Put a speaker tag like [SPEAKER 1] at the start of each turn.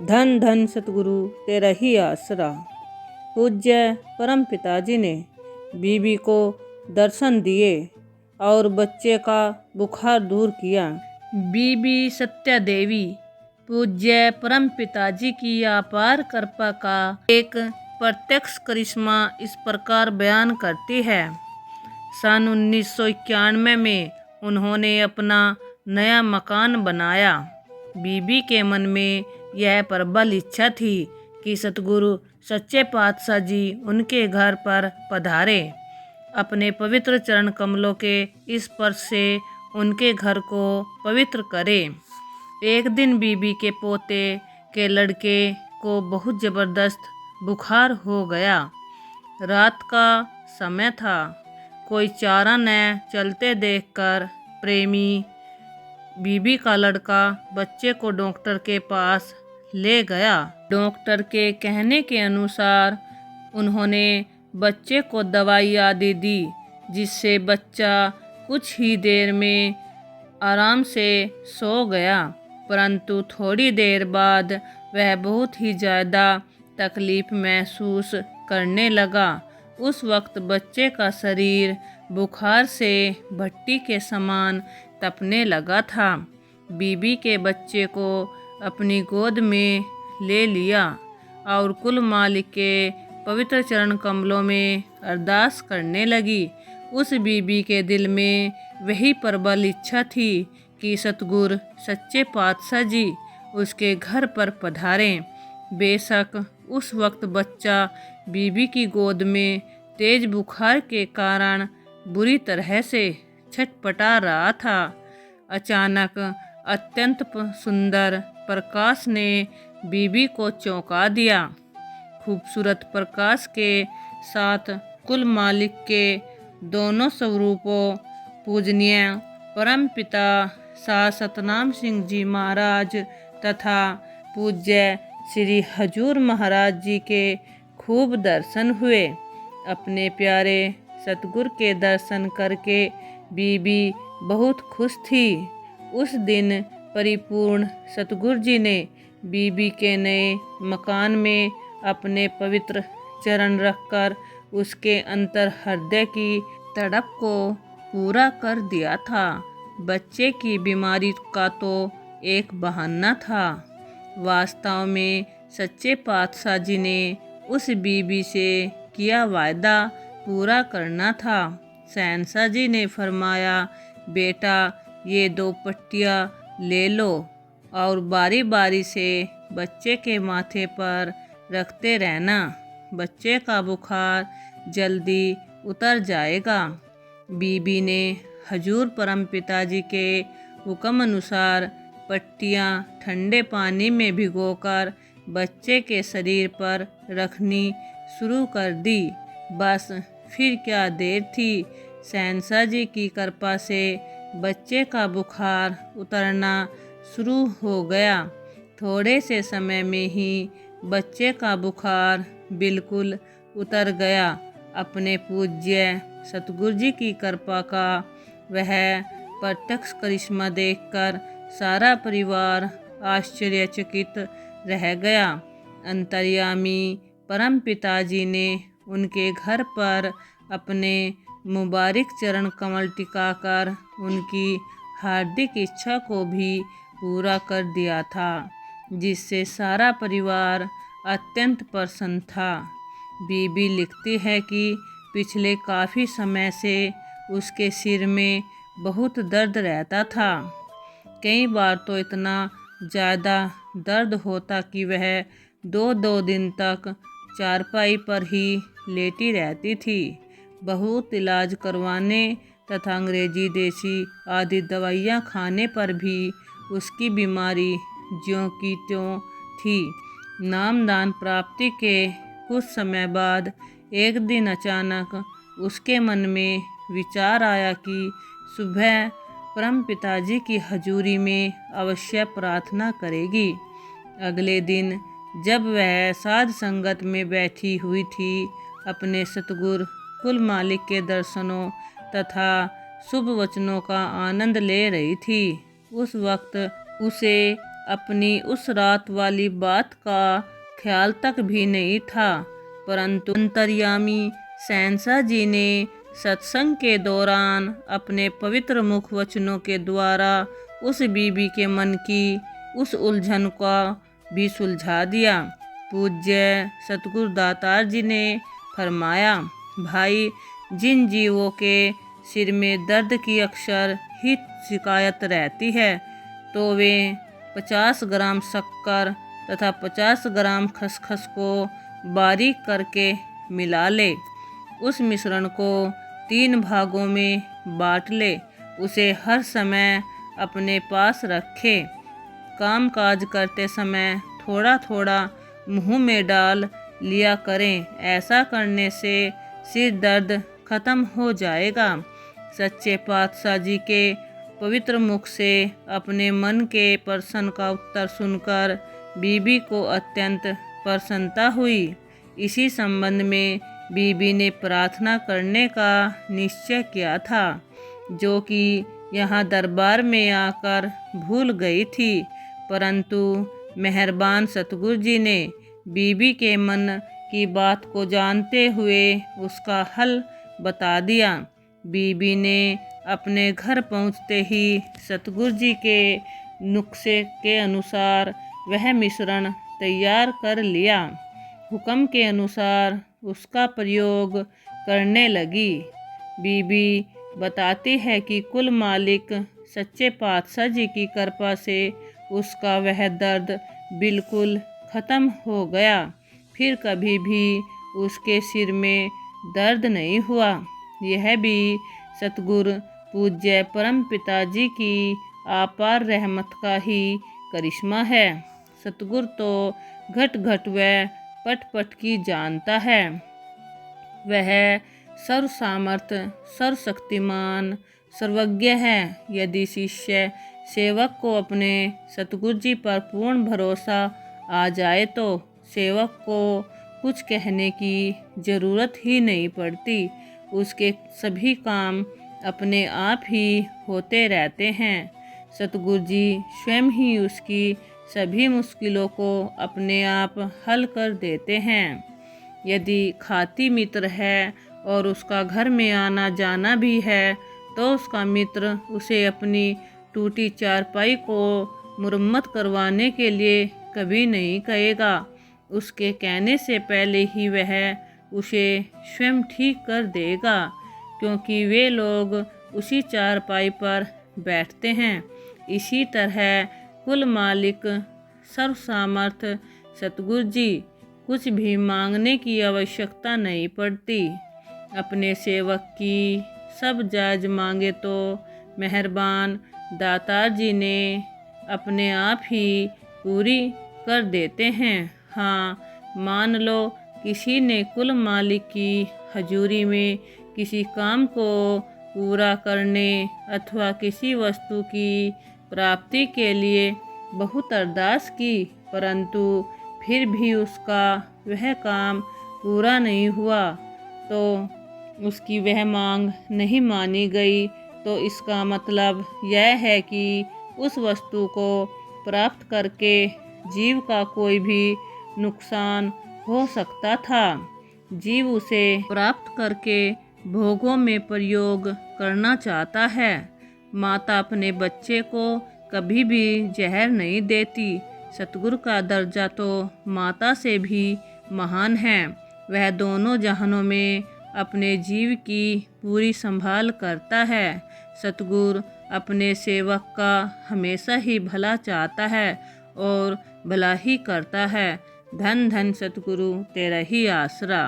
[SPEAKER 1] धन धन सतगुरु तेरा ही आसरा। पूज्य परम पिताजी ने बीबी को दर्शन दिए और बच्चे का बुखार दूर किया। बीबी सत्या देवी पूज्य परम पिताजी की अपार कृपा का एक प्रत्यक्ष करिश्मा इस प्रकार बयान करती है। सन 1991 में उन्होंने अपना नया मकान बनाया। बीबी के मन में यह प्रबल इच्छा थी कि सतगुरु सच्चे पातशाह जी उनके घर पर पधारे, अपने पवित्र चरण कमलों के स्पर्श से उनके घर को पवित्र करे। एक दिन बीबी के पोते के लड़के को बहुत ज़बरदस्त बुखार हो गया। रात का समय था। कोई चारा न चलते देखकर प्रेमी बीबी का लड़का बच्चे को डॉक्टर के पास ले गया। डॉक्टर के कहने के अनुसार उन्होंने बच्चे को दवाई आदि दी, जिससे बच्चा कुछ ही देर में आराम से सो गया। परंतु थोड़ी देर बाद वह बहुत ही ज़्यादा तकलीफ़ महसूस करने लगा। उस वक्त बच्चे का शरीर बुखार से भट्टी के समान तपने लगा था। बीबी के बच्चे को अपनी गोद में ले लिया और कुल मालिक के पवित्र चरण कमलों में अरदास करने लगी। उस बीबी के दिल में वही प्रबल इच्छा थी कि सतगुरु सच्चे पातशाह जी उसके घर पर पधारें। बेशक उस वक्त बच्चा बीबी की गोद में तेज बुखार के कारण बुरी तरह से छटपटा रहा था। अचानक अत्यंत सुंदर प्रकाश ने बीबी को चौंका दिया। खूबसूरत प्रकाश के साथ कुल मालिक के दोनों स्वरूपों पूजनीय परम पिता शाह सतनाम सिंह जी महाराज तथा पूज्य श्री हजूर महाराज जी के खूब दर्शन हुए। अपने प्यारे सतगुरु के दर्शन करके बीबी बहुत खुश थी। उस दिन परिपूर्ण सतगुरु जी ने बीबी के नए मकान में अपने पवित्र चरण रखकर उसके अंतर हृदय की तड़प को पूरा कर दिया था। बच्चे की बीमारी का तो एक बहाना था, वास्तव में सच्चे पातशाह जी ने उस बीबी से किया वायदा पूरा करना था। शहंशाह जी ने फरमाया, बेटा ये 2 पट्टियाँ ले लो और बारी बारी से बच्चे के माथे पर रखते रहना। बच्चे का बुखार जल्दी उतर जाएगा। बीबी ने हजूर परम पिताजी के हुक्म अनुसार पट्टियाँ ठंडे पानी में भिगोकर बच्चे के शरीर पर रखनी शुरू कर दी। बस फिर क्या देर थी। शहंशाह जी की कृपा से बच्चे का बुखार उतरना शुरू हो गया। थोड़े से समय में ही बच्चे का बुखार बिल्कुल उतर गया। अपने पूज्य सतगुरु जी की कृपा का वह प्रत्यक्ष करिश्मा देखकर सारा परिवार आश्चर्यचकित रह गया। अंतर्यामी परम पिताजी ने उनके घर पर अपने मुबारक चरण कमल टिकाकर उनकी हार्दिक इच्छा को भी पूरा कर दिया था, जिससे सारा परिवार अत्यंत प्रसन्न था। बीबी लिखती है कि पिछले काफ़ी समय से उसके सिर में बहुत दर्द रहता था। कई बार तो इतना ज़्यादा दर्द होता कि वह 2-2 दिन तक चारपाई पर ही लेटी रहती थी। बहुत इलाज करवाने तथा अंग्रेजी देसी आदि दवाइयाँ खाने पर भी उसकी बीमारी ज्यों की त्यों थी। नामदान प्राप्ति के कुछ समय बाद एक दिन अचानक उसके मन में विचार आया कि सुबह परम पिताजी की हजूरी में अवश्य प्रार्थना करेगी। अगले दिन जब वह साध संगत में बैठी हुई थी, अपने सतगुरु कुल मालिक के दर्शनों तथा शुभ वचनों का आनंद ले रही थी, उस वक्त उसे अपनी उस रात वाली बात का ख्याल तक भी नहीं था, परंतु अंतर्यामी शहंशाह जी ने सत्संग के दौरान अपने पवित्र मुख वचनों के द्वारा उस बीबी के मन की उस उलझन का भी सुलझा दिया। पूज्य सतगुरु दातार जी ने फरमाया, भाई, जिन जीवों के सिर में दर्द की अक्सर ही शिकायत रहती है, तो वे 50 ग्राम शक्कर तथा 50 ग्राम खसखस को बारीक करके मिला ले। उस मिश्रण को 3 भागों में बांट ले। उसे हर समय अपने पास रखे। काम काज करते समय थोड़ा थोड़ा मुंह में डाल लिया करें। ऐसा करने से सिर दर्द खत्म हो जाएगा। सच्चे पातशाह जी के पवित्र मुख से अपने मन के प्रश्न का उत्तर सुनकर बीबी को अत्यंत प्रसन्नता हुई। इसी संबंध में बीबी ने प्रार्थना करने का निश्चय किया था, जो कि यहाँ दरबार में आकर भूल गई थी, परंतु मेहरबान सतगुरु जी ने बीबी के मन की बात को जानते हुए उसका हल बता दिया। बीबी ने अपने घर पहुँचते ही सतगुरु जी के नुस्खे के अनुसार वह मिश्रण तैयार कर लिया। हुक्म के अनुसार उसका प्रयोग करने लगी। बीबी बताती है कि कुल मालिक सच्चे पातशाह जी की कृपा से उसका वह दर्द बिल्कुल ख़त्म हो गया। फिर कभी भी उसके सिर में दर्द नहीं हुआ। यह भी सतगुरु पूज्य परम पिताजी की अपार रहमत का ही करिश्मा है। सतगुरु तो घट घट व पट पट की जानता है। वह सर्व सामर्थ, सर्वशक्तिमान, सर्वज्ञ है। यदि शिष्य सेवक को अपने सतगुरु जी पर पूर्ण भरोसा आ जाए तो सेवक को कुछ कहने की ज़रूरत ही नहीं पड़ती। उसके सभी काम अपने आप ही होते रहते हैं। सतगुरु जी स्वयं ही उसकी सभी मुश्किलों को अपने आप हल कर देते हैं। यदि खाती मित्र है और उसका घर में आना जाना भी है, तो उसका मित्र उसे अपनी टूटी चारपाई को मुरम्मत करवाने के लिए कभी नहीं कहेगा। उसके कहने से पहले ही वह उसे स्वयं ठीक कर देगा, क्योंकि वे लोग उसी चारपाई पर बैठते हैं। इसी तरह कुल मालिक सर्वसामर्थ सतगुरु जी कुछ भी मांगने की आवश्यकता नहीं पड़ती। अपने सेवक की सब जायज़ मांगे तो मेहरबान दातार जी ने अपने आप ही पूरी कर देते हैं। हाँ, मान लो किसी ने कुल मालिक की हजूरी में किसी काम को पूरा करने अथवा किसी वस्तु की प्राप्ति के लिए बहुत अरदास की, परंतु फिर भी उसका वह काम पूरा नहीं हुआ, तो उसकी वह मांग नहीं मानी गई, तो इसका मतलब यह है कि उस वस्तु को प्राप्त करके जीव का कोई भी नुकसान हो सकता था। जीव उसे प्राप्त करके भोगों में प्रयोग करना चाहता है। माता अपने बच्चे को कभी भी जहर नहीं देती। सतगुरु का दर्जा तो माता से भी महान है। वह दोनों जहानों में अपने जीव की पूरी संभाल करता है। सतगुरु अपने सेवक का हमेशा ही भला चाहता है और भला ही करता है। धन धन सतगुरु तेरा ही आसरा।